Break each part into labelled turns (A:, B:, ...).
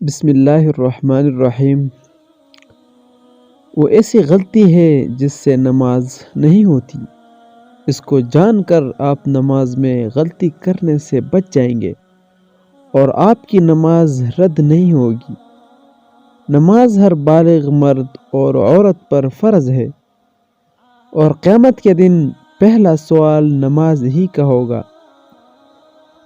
A: بسم اللہ الرحمن الرحیم۔ وہ ایسی غلطی ہے جس سے نماز نہیں ہوتی، اس کو جان کر آپ نماز میں غلطی کرنے سے بچ جائیں گے اور آپ کی نماز رد نہیں ہوگی۔ نماز ہر بالغ مرد اور عورت پر فرض ہے اور قیامت کے دن پہلا سوال نماز ہی کا ہوگا۔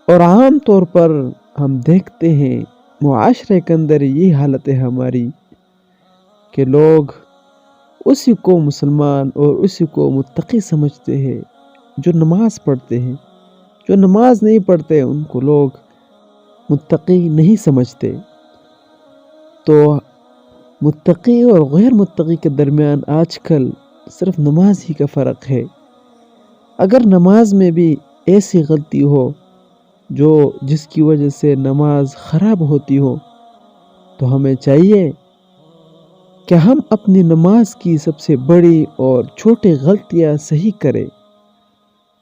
A: اور عام طور پر ہم دیکھتے ہیں معاشرے کے اندر یہ حالت ہے ہماری کہ لوگ اسی کو مسلمان اور اسی کو متقی سمجھتے ہیں جو نماز پڑھتے ہیں۔ جو نماز نہیں پڑھتے ان کو لوگ متقی نہیں سمجھتے۔ تو متقی اور غیر متقی کے درمیان آج کل صرف نماز ہی کا فرق ہے۔ اگر نماز میں بھی ایسی غلطی ہو جس کی وجہ سے نماز خراب ہوتی ہو تو ہمیں چاہیے کہ ہم اپنی نماز کی سب سے بڑی اور چھوٹی غلطیاں صحیح کریں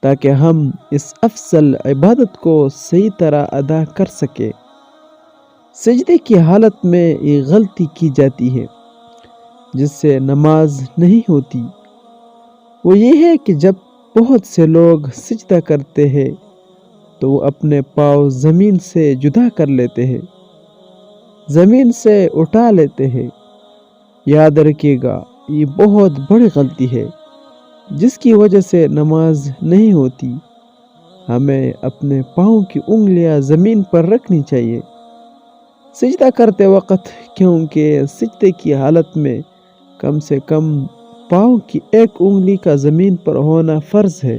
A: تاکہ ہم اس افضل عبادت کو صحیح طرح ادا کر سکیں۔ سجدے کی حالت میں یہ غلطی کی جاتی ہے جس سے نماز نہیں ہوتی، وہ یہ ہے کہ جب بہت سے لوگ سجدہ کرتے ہیں تو وہ اپنے پاؤں زمین سے جدا کر لیتے ہیں، زمین سے اٹھا لیتے ہیں۔ یاد رکھیے گا یہ بہت بڑی غلطی ہے جس کی وجہ سے نماز نہیں ہوتی۔ ہمیں اپنے پاؤں کی انگلیاں زمین پر رکھنی چاہیے سجدہ کرتے وقت، کیونکہ سجدے کی حالت میں کم سے کم پاؤں کی ایک انگلی کا زمین پر ہونا فرض ہے۔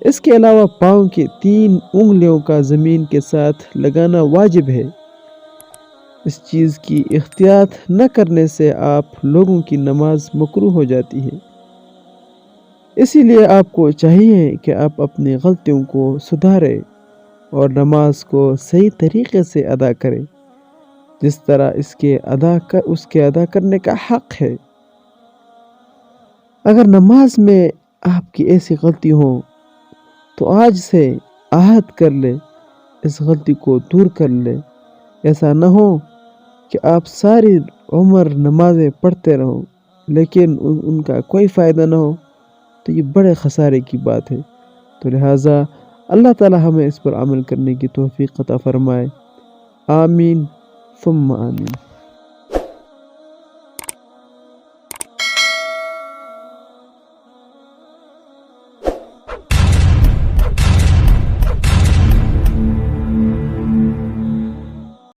A: اس کے علاوہ پاؤں کی 3 انگلیوں کا زمین کے ساتھ لگانا واجب ہے۔ اس چیز کی احتیاط نہ کرنے سے آپ لوگوں کی نماز مکروہ ہو جاتی ہے۔ اسی لیے آپ کو چاہیے کہ آپ اپنی غلطیوں کو سدھاریں اور نماز کو صحیح طریقے سے ادا کریں جس طرح اس کے ادا کرنے کا حق ہے۔ اگر نماز میں آپ کی ایسی غلطی ہو تو آج سے عہد کر لے، اس غلطی کو دور کر لے۔ ایسا نہ ہو کہ آپ ساری عمر نمازیں پڑھتے رہو لیکن ان کا کوئی فائدہ نہ ہو، تو یہ بڑے خسارے کی بات ہے۔ تو لہٰذا اللہ تعالی ہمیں اس پر عمل کرنے کی توفیق عطا فرمائے۔ آمین ثم آمین۔